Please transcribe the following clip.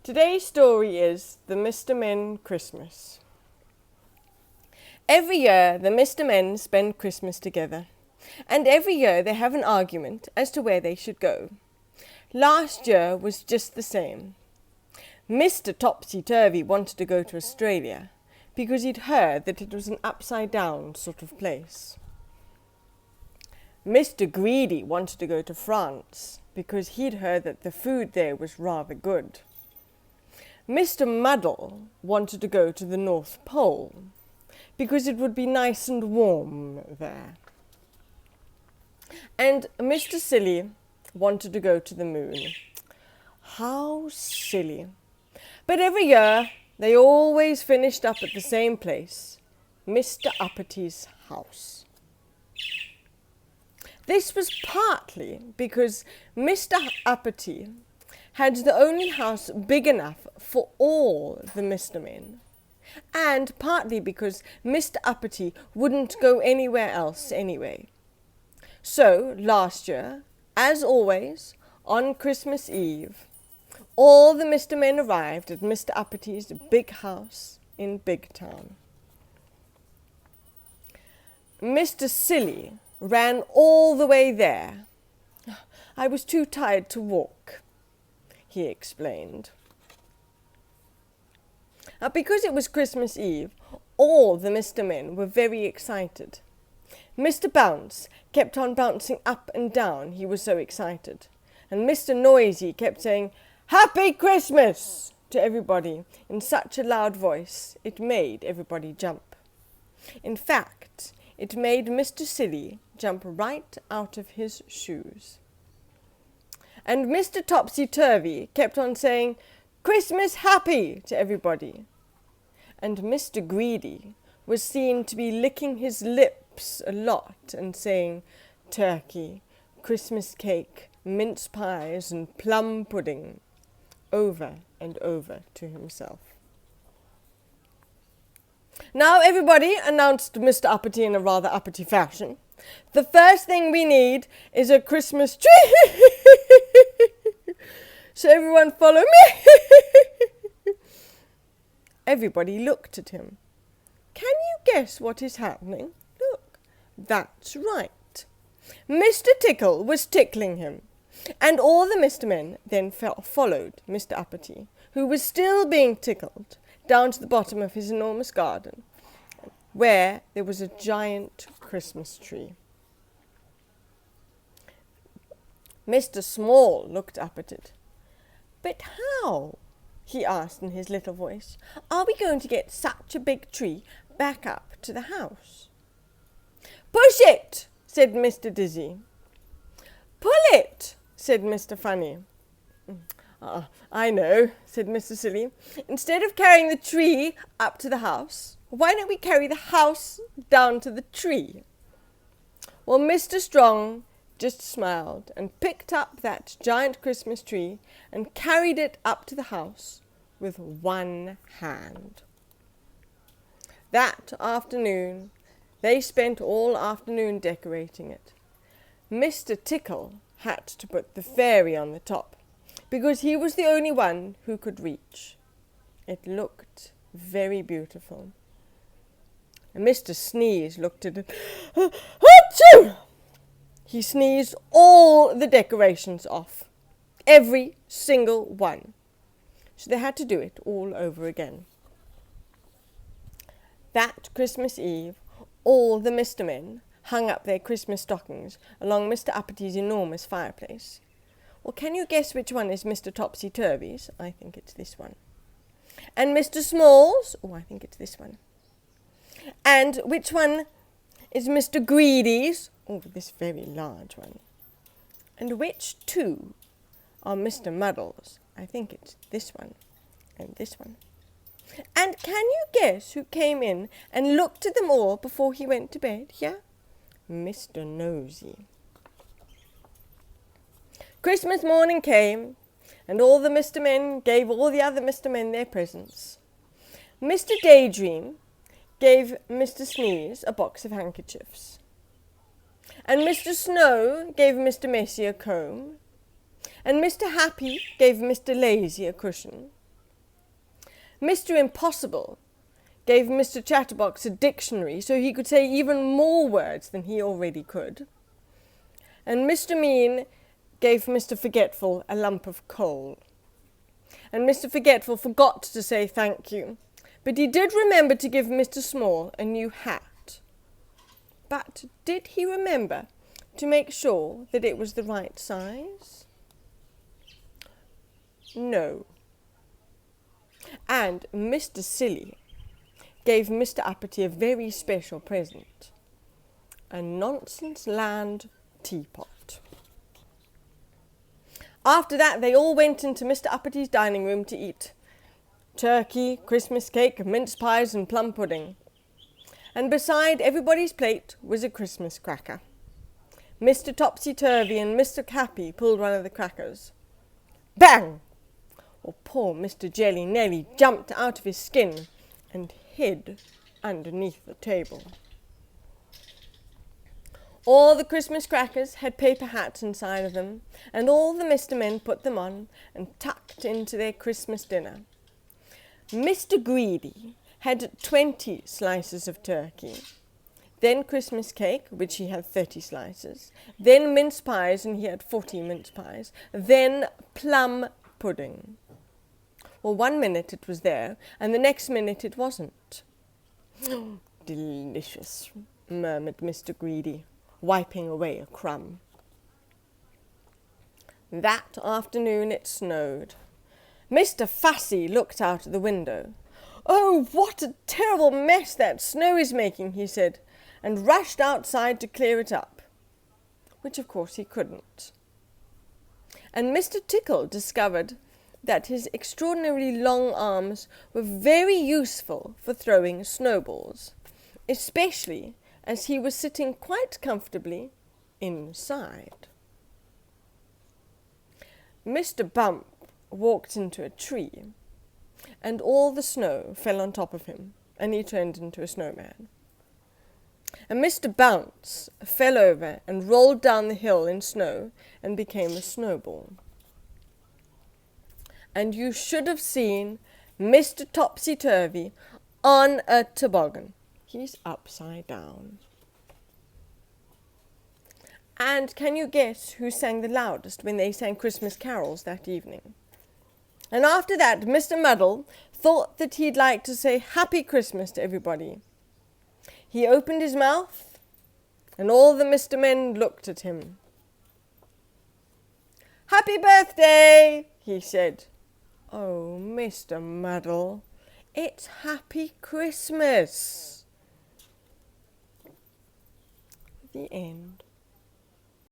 Today's story is The Mr. Men Christmas. Every year the Mr. Men spend Christmas together, and every year they have an argument as to where they should go. Last year was just the same. Mr. Topsy-Turvy wanted to go to Australia because he'd heard that it was an upside-down sort of place. Mr. Greedy wanted to go to France because he'd heard that the food there was rather good. Mr. Muddle wanted to go to the North Pole because it would be nice and warm there. And Mr. Silly wanted to go to the moon. How silly. But every year they always finished up at the same place, Mr. Uppity's house. This was partly because Mr. Uppity had the only house big enough for all the Mr. Men, and partly because Mr. Uppity wouldn't go anywhere else anyway. So, last year, as always, on Christmas Eve, all the Mr. Men arrived at Mr. Uppity's big house in Big Town. Mr. Silly ran all the way there. I was too tired to walk, he explained. Because it was Christmas Eve, all the Mr. Men were very excited. Mr. Bounce kept on bouncing up and down, he was so excited. And Mr. Noisy kept saying, "Happy Christmas!" to everybody in such a loud voice it made everybody jump. In fact, it made Mr. Silly jump right out of his shoes. And Mr. Topsy-Turvy kept on saying, "Christmas happy!" to everybody. And Mr. Greedy was seen to be licking his lips a lot and saying, "Turkey, Christmas cake, mince pies and plum pudding," over and over to himself. "Now everybody," announced Mr. Uppity in a rather uppity fashion, "the first thing we need is a Christmas tree." So everyone follow me. Everybody looked at him. Can you guess what is happening? Look, that's right. Mr. Tickle was tickling him, and all the Mr. Men then followed Mr. Uppity, who was still being tickled, down to the bottom of his enormous garden, where there was a giant Christmas tree. Mr. Small looked up at it. "But how," he asked in his little voice, "are we going to get such a big tree back up to the house?" "Push it," said Mr. Dizzy. "Pull it," said Mr. Funny. "I know," said Mr. Silly. "Instead of carrying the tree up to the house, why don't we carry the house down to the tree?" Well, Mr. Strong just smiled and picked up that giant Christmas tree and carried it up to the house with one hand. That afternoon, they spent all afternoon decorating it. Mr. Tickle had to put the fairy on the top, because he was the only one who could reach. It looked very beautiful. And Mr. Sneeze looked at it. Achoo! He sneezed all the decorations off, every single one. So they had to do it all over again. That Christmas Eve, all the Mr. Men hung up their Christmas stockings along Mr. Uppity's enormous fireplace. Well, can you guess which one is Mr. Topsy-Turvy's? I think it's this one. And Mr. Small's? Oh, I think it's this one. And which one is Mr. Greedy's? Oh, this very large one. And which two are Mr. Muddle's? I think it's this one and this one. And can you guess who came in and looked at them all before he went to bed? Yeah? Mr. Nosy. Christmas morning came, and all the Mr. Men gave all the other Mr. Men their presents. Mr. Daydream gave Mr. Sneeze a box of handkerchiefs. And Mr. Snow gave Mr. Messy a comb. And Mr. Happy gave Mr. Lazy a cushion. Mr. Impossible gave Mr. Chatterbox a dictionary so he could say even more words than he already could. And Mr. Mean gave Mr. Forgetful a lump of coal. And Mr. Forgetful forgot to say thank you, but he did remember to give Mr. Small a new hat. But did he remember to make sure that it was the right size? No. And Mr. Silly gave Mr. Uppity a very special present, a Nonsense Land teapot. After that, they all went into Mr. Uppity's dining room to eat turkey, Christmas cake, mince pies and plum pudding. And beside everybody's plate was a Christmas cracker. Mr. Topsy-Turvy and Mr. Happy pulled one of the crackers. Bang! Well, poor Mr. Jelly nearly jumped out of his skin and hid underneath the table. All the Christmas crackers had paper hats inside of them, and all the Mr. Men put them on and tucked into their Christmas dinner. Mr. Greedy had 20 slices of turkey, then Christmas cake, which he had 30 slices, then mince pies, and he had 40 mince pies, then plum pudding. Well, 1 minute it was there, and the next minute it wasn't. Delicious, murmured Mr. Greedy, wiping away a crumb. That afternoon it snowed. Mr. Fussy looked out of the window. "Oh, what a terrible mess that snow is making," he said, and rushed outside to clear it up, which of course he couldn't. And Mr. Tickle discovered that his extraordinarily long arms were very useful for throwing snowballs, especially as he was sitting quite comfortably inside. Mr. Bump walked into a tree, and all the snow fell on top of him, and he turned into a snowman. And Mr. Bounce fell over and rolled down the hill in snow and became a snowball. And you should have seen Mr. Topsy-Turvy on a toboggan. He's upside down. And can you guess who sang the loudest when they sang Christmas carols that evening? And after that, Mr. Muddle thought that he'd like to say Happy Christmas to everybody. He opened his mouth, and all the Mr. Men looked at him. "Happy birthday," he said. "Oh, Mr. Muddle, it's Happy Christmas." The end.